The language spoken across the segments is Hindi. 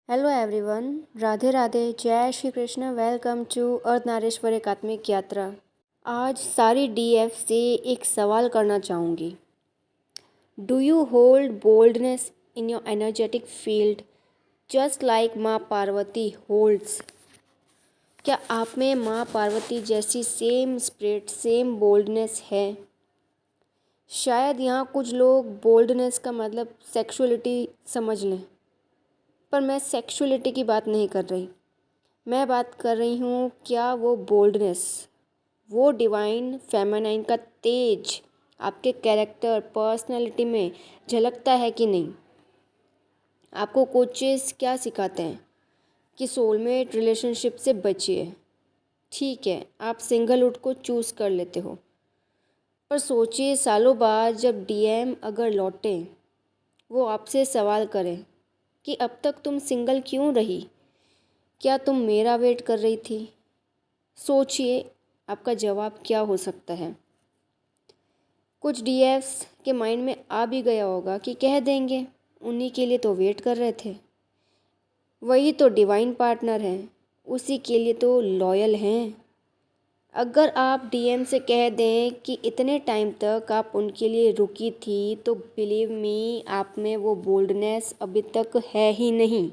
हेलो एवरीवन, राधे राधे, जय श्री कृष्ण। वेलकम टू अर्धनारीश्वर एकात्मिक यात्रा। आज सारी डीएफ से एक सवाल करना चाहूँगी। Do you hold boldness in your energetic field just like माँ पार्वती होल्ड्स? क्या आप में माँ पार्वती जैसी सेम स्पिरिट, सेम बोल्डनेस है? शायद यहाँ कुछ लोग बोल्डनेस का मतलब सेक्सुअलिटी समझ लें, पर मैं सेक्सुअलिटी की बात नहीं कर रही। मैं बात कर रही हूँ, क्या वो बोल्डनेस, वो डिवाइन फेमिनाइन का तेज आपके कैरेक्टर, पर्सनालिटी में झलकता है कि नहीं? आपको कोचेस क्या सिखाते हैं कि सोलमेट रिलेशनशिप से बचिए। ठीक है, आप सिंगलहुड को चूज़ कर लेते हो, पर सोचिए सालों बाद जब डीएम अगर लौटे, वो आपसे सवाल करें कि अब तक तुम सिंगल क्यों रही, क्या तुम मेरा वेट कर रही थी? सोचिए आपका जवाब क्या हो सकता है। कुछ डीएफ्स के माइंड में आ भी गया होगा कि कह देंगे उन्हीं के लिए तो वेट कर रहे थे, वही तो डिवाइन पार्टनर हैं, उसी के लिए तो लॉयल हैं। अगर आप डीएम से कह दें कि इतने टाइम तक आप उनके लिए रुकी थी, तो बिलीव मी, आप में वो बोल्डनेस अभी तक है ही नहीं।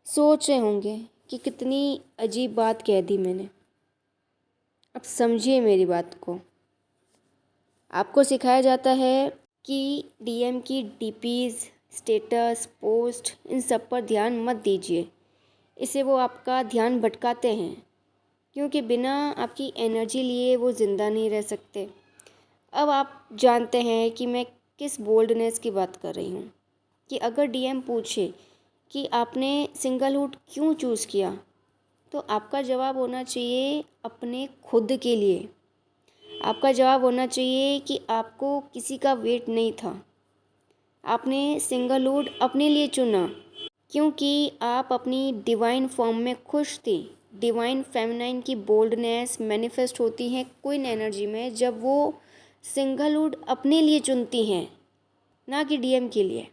सोच रहे होंगे कि कितनी अजीब बात कह दी मैंने। अब समझिए मेरी बात को। आपको सिखाया जाता है कि डीएम की डीपीज़, स्टेटस, पोस्ट, इन सब पर ध्यान मत दीजिए। इससे वो आपका ध्यान भटकाते हैं, क्योंकि बिना आपकी एनर्जी लिए वो ज़िंदा नहीं रह सकते। अब आप जानते हैं कि मैं किस बोल्डनेस की बात कर रही हूँ। कि अगर डीएम पूछे कि आपने सिंगलहुड क्यों चूज़ किया, तो आपका जवाब होना चाहिए अपने खुद के लिए। आपका जवाब होना चाहिए कि आपको किसी का वेट नहीं था, आपने सिंगलहुड अपने लिए चुना, क्योंकि आप अपनी डिवाइन फॉर्म में खुश थी। डिवाइन फेमिनाइन की बोल्डनेस मैनिफेस्ट होती है क्वीन एनर्जी में जब वो सिंगलहुड अपने लिए चुनती हैं, ना कि डीएम के लिए।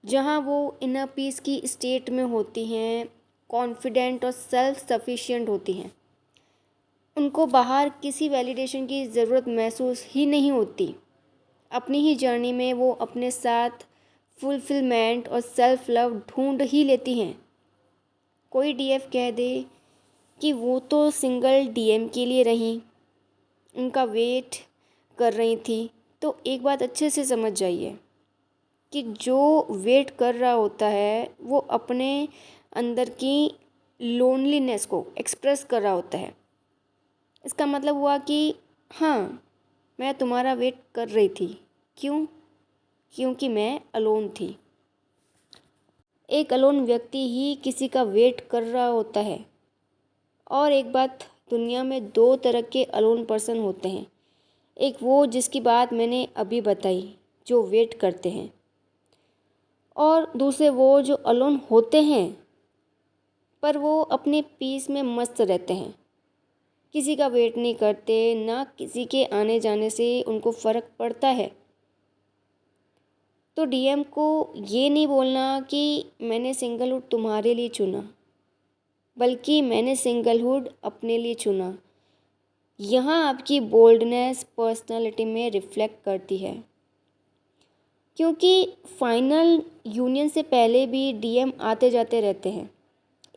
जहाँ वो इनर पीस की स्टेट में होती हैं, कॉन्फिडेंट और सेल्फ सफिशिएंट होती हैं, उनको बाहर किसी वैलिडेशन की ज़रूरत महसूस ही नहीं होती। अपनी ही जर्नी में वो अपने साथ फुलफिलमेंट और सेल्फ लव ढूंढ ही लेती हैं। कोई डीएफ कह दे कि वो तो सिंगल डीएम के लिए रहीं, उनका वेट कर रही थी, तो एक बात अच्छे से समझ जाइए कि जो वेट कर रहा होता है वो अपने अंदर की लोनलीनेस को एक्सप्रेस कर रहा होता है। इसका मतलब हुआ कि हाँ, मैं तुम्हारा वेट कर रही थी। क्यों? क्योंकि मैं अलोन थी। एक अलोन व्यक्ति ही किसी का वेट कर रहा होता है। और एक बात, दुनिया में दो तरह के अलोन पर्सन होते हैं। एक वो जिसकी बात मैंने अभी बताई, जो वेट करते हैं, और दूसरे वो जो अलोन होते हैं पर वो अपने पीस में मस्त रहते हैं, किसी का वेट नहीं करते, ना किसी के आने जाने से उनको फ़र्क पड़ता है। तो डीएम को ये नहीं बोलना कि मैंने सिंगलहुड तुम्हारे लिए चुना, बल्कि मैंने सिंगलहुड अपने लिए चुना। यहाँ आपकी बोल्डनेस पर्सनालिटी में रिफ्लेक्ट करती है, क्योंकि फाइनल यूनियन से पहले भी डीएम आते जाते रहते हैं।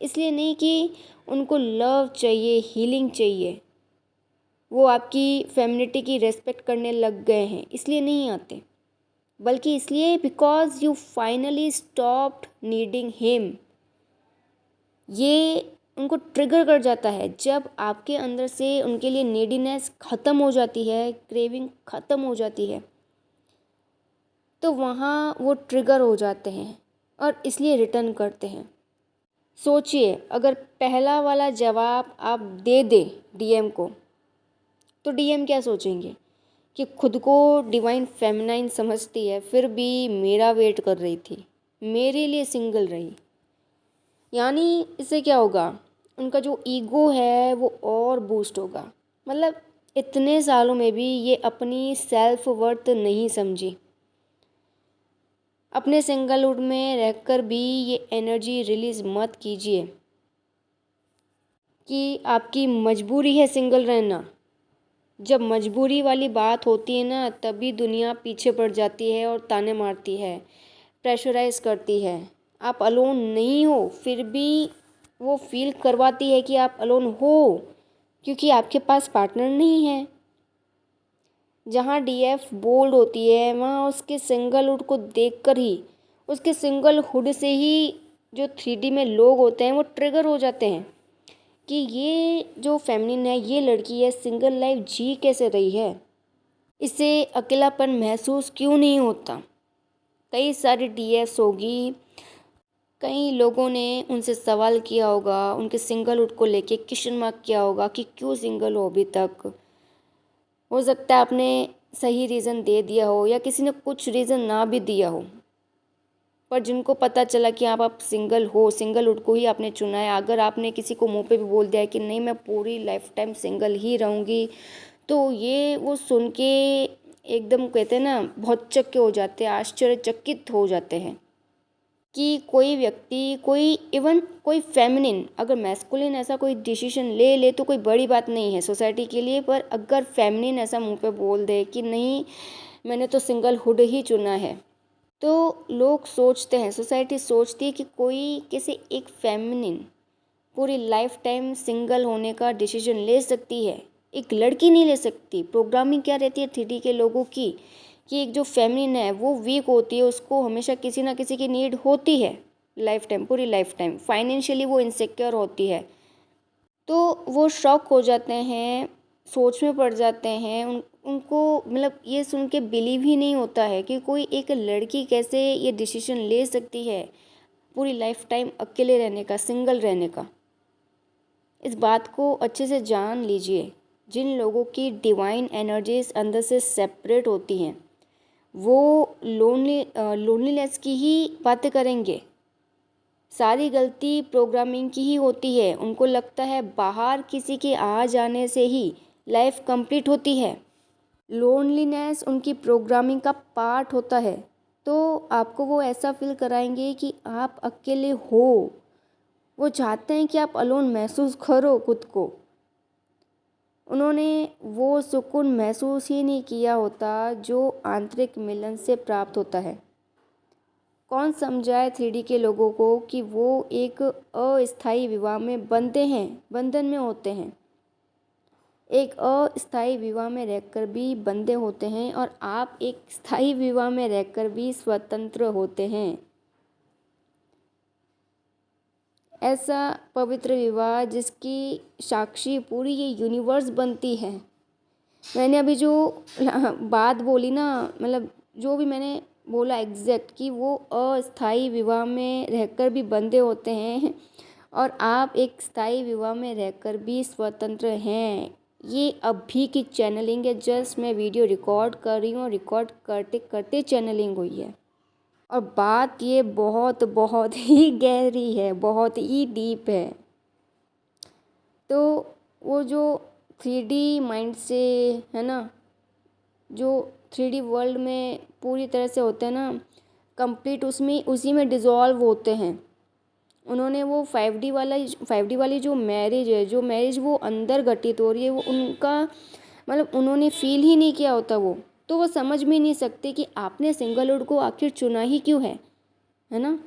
इसलिए नहीं कि उनको लव चाहिए, हीलिंग चाहिए, वो आपकी फेमिनिटी की रेस्पेक्ट करने लग गए हैं, इसलिए नहीं आते, बल्कि इसलिए because you finally stopped needing him. ये उनको ट्रिगर कर जाता है जब आपके अंदर से उनके लिए नीडीनेस ख़त्म हो जाती है, क्रेविंग ख़त्म हो जाती है, तो वहाँ वो ट्रिगर हो जाते हैं और इसलिए रिटर्न करते हैं। सोचिए, अगर पहला वाला जवाब आप दे दें डीएम को, तो डीएम क्या सोचेंगे कि खुद को डिवाइन फेमिनाइन समझती है, फिर भी मेरा वेट कर रही थी, मेरे लिए सिंगल रही। यानी इससे क्या होगा, उनका जो ईगो है वो और बूस्ट होगा। मतलब इतने सालों में भी ये अपनी सेल्फ वर्थ नहीं समझी। अपने सिंगलहुड में रहकर भी ये एनर्जी रिलीज़ मत कीजिए कि आपकी मजबूरी है सिंगल रहना। जब मजबूरी वाली बात होती है ना, तभी दुनिया पीछे पड़ जाती है और ताने मारती है, प्रेशराइज करती है। आप अलोन नहीं हो, फिर भी वो फील करवाती है कि आप अलोन हो, क्योंकि आपके पास पार्टनर नहीं है। जहाँ डीएफ बोल्ड होती है, वहाँ उसके सिंगलहुड को देखकर ही, उसके सिंगलहुड से ही जो 3D में लोग होते हैं वो ट्रिगर हो जाते हैं कि ये जो फेमिनिन है, ये लड़की है, सिंगल लाइफ जी कैसे रही है, इसे अकेलापन महसूस क्यों नहीं होता। कई सारी डीएफ्स होगी, कई लोगों ने उनसे सवाल किया होगा, उनके सिंगलहुड को लेके क्वेश्चन मार्क किया होगा कि क्यों सिंगल हो अभी तक। हो सकता है आपने सही रीज़न दे दिया हो या किसी ने कुछ रीज़न ना भी दिया हो, पर जिनको पता चला कि आप सिंगल हो, सिंगलहुड को ही आपने चुना है। अगर आपने किसी को मुंह पे भी बोल दिया है कि नहीं मैं पूरी लाइफ टाइम सिंगल ही रहूँगी, तो ये वो सुन के एकदम कहते हैं ना, बहुत चक्के हो जाते हैं, आश्चर्यचकित हो जाते हैं कि कोई व्यक्ति, कोई इवन कोई फेमिनिन अगर मैस्कुलिन ऐसा कोई डिसीजन ले ले तो कोई बड़ी बात नहीं है सोसाइटी के लिए, पर अगर फेमिनिन ऐसा मुंह पे बोल दे कि नहीं मैंने तो सिंगलहुड ही चुना है, तो लोग सोचते हैं, सोसाइटी सोचती है कि कोई किसी एक फेमिनिन पूरी लाइफ टाइम सिंगल होने का डिसीजन ले सकती है, एक लड़की नहीं ले सकती। प्रोग्रामिंग क्या रहती है 3D के लोगों की कि एक जो फेमिनिन है वो वीक होती है, उसको हमेशा किसी ना किसी की नीड होती है लाइफ टाइम, पूरी लाइफ टाइम। फाइनेंशियली वो इनसिक्योर होती है, तो वो शॉक हो जाते हैं, सोच में पड़ जाते हैं। उनको मतलब ये सुन के बिलीव ही नहीं होता है कि कोई एक लड़की कैसे ये डिसीजन ले सकती है पूरी लाइफ टाइम अकेले रहने का, सिंगल रहने का। इस बात को अच्छे से जान लीजिए। जिन लोगों की डिवाइन एनर्जीज अंदर से सेपरेट होती हैं, वो लोनलीनेस की ही बातें करेंगे। सारी गलती प्रोग्रामिंग की ही होती है। उनको लगता है बाहर किसी के आ जाने से ही लाइफ कंप्लीट होती है। लोनलीनेस उनकी प्रोग्रामिंग का पार्ट होता है, तो आपको वो ऐसा फील कराएंगे कि आप अकेले हो। वो चाहते हैं कि आप अलोन महसूस करो खुद को। उन्होंने वो सुकून महसूस ही नहीं किया होता जो आंतरिक मिलन से प्राप्त होता है। कौन समझाए 3D के लोगों को कि वो एक अस्थायी विवाह में बंधन में होते हैं, एक अस्थायी विवाह में रहकर भी बंधे होते हैं, और आप एक स्थायी विवाह में रहकर भी स्वतंत्र होते हैं। ऐसा पवित्र विवाह जिसकी साक्षी पूरी ये यूनिवर्स बनती है। मैंने अभी जो बात बोली ना, मतलब जो भी मैंने बोला एग्जैक्ट, कि वो अस्थायी विवाह में रहकर भी बंधे होते हैं और आप एक स्थायी विवाह में रहकर भी स्वतंत्र हैं। ये अभी की चैनलिंग है, जस्ट मैं वीडियो रिकॉर्ड कर रही हूँ, रिकॉर्ड करते करते चैनलिंग हुई है। और बात ये बहुत बहुत ही गहरी है, बहुत ही डीप है। तो वो जो 3D माइंड से है ना, जो 3D वर्ल्ड में पूरी तरह से होते हैं ना कंप्लीट, उसमें उसी में डिज़ोल्व होते हैं। उन्होंने वो 5D वाली जो मैरिज है, जो मैरिज वो अंदर घटित हो रही है, वो उनका मतलब उन्होंने फील ही नहीं किया होता वो, तो वो समझ में नहीं सकते कि आपने सिंगलहुड को आखिर चुना ही क्यों है ना।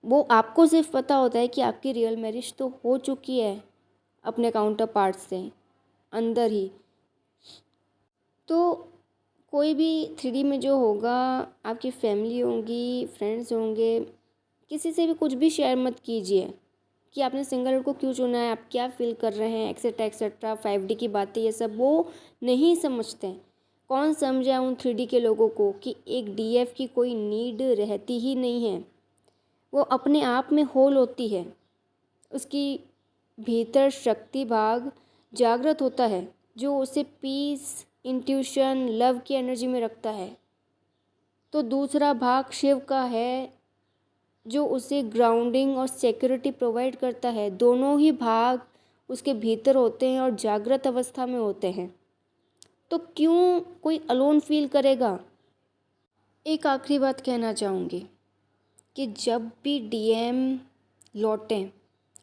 वो आपको सिर्फ पता होता है कि आपकी रियल मैरिज तो हो चुकी है अपने काउंटर पार्ट से अंदर ही। तो कोई भी 3D में जो होगा, आपकी फैमिली होगी, फ्रेंड्स होंगे, किसी से भी कुछ भी शेयर मत कीजिए कि आपने सिंगलहुड को क्यों चुना है, आप क्या फील कर रहे हैं, एक्सेट्रा एक्सेट्रा। 5D की बातें ये सब वो नहीं समझते। कौन समझा उन 3D के लोगों को कि एक DF की कोई नीड रहती ही नहीं है, वो अपने आप में होल होती है। उसकी भीतर शक्ति भाग जागृत होता है जो उसे पीस, इंट्यूशन, लव की एनर्जी में रखता है। तो दूसरा भाग शिव का है जो उसे ग्राउंडिंग और सिक्योरिटी प्रोवाइड करता है। दोनों ही भाग उसके भीतर होते हैं और जागृत अवस्था में होते हैं। तो क्यों कोई अलोन फील करेगा? एक आखिरी बात कहना चाहूँगी कि जब भी डीएम लौटें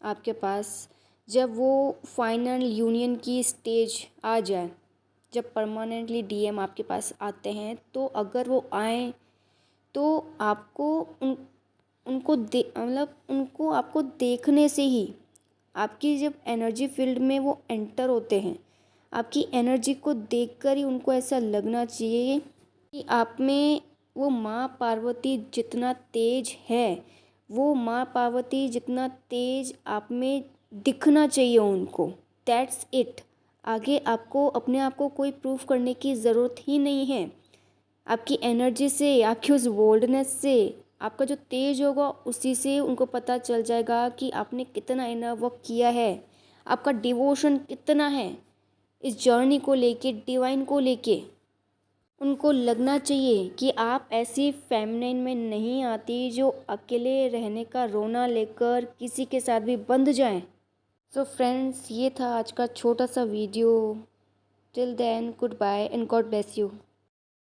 आपके पास, जब वो फाइनल यूनियन की स्टेज आ जाए, जब परमानेंटली डीएम आपके पास आते हैं, तो अगर वो आएँ तो आपको उनको मतलब उनको आपको देखने से ही आपकी जब एनर्जी फील्ड में वो एंटर होते हैं, आपकी एनर्जी को देखकर ही उनको ऐसा लगना चाहिए कि आप में वो माँ पार्वती जितना तेज है, वो माँ पार्वती जितना तेज आप में दिखना चाहिए उनको। That's it. आगे आपको अपने आप को कोई प्रूफ करने की ज़रूरत ही नहीं है। आपकी एनर्जी से, आपकी उस बोल्डनेस से, आपका जो तेज होगा उसी से उनको पता चल जाएगा कि आपने कितना इनर वर्क किया है, आपका डिवोशन कितना है इस जर्नी को लेके, डिवाइन को लेके। उनको लगना चाहिए कि आप ऐसी फेमिनिन में नहीं आती जो अकेले रहने का रोना लेकर किसी के साथ भी बंध जाएं। सो फ्रेंड्स, ये था आज का छोटा सा video. Till then, good bye and God bless you.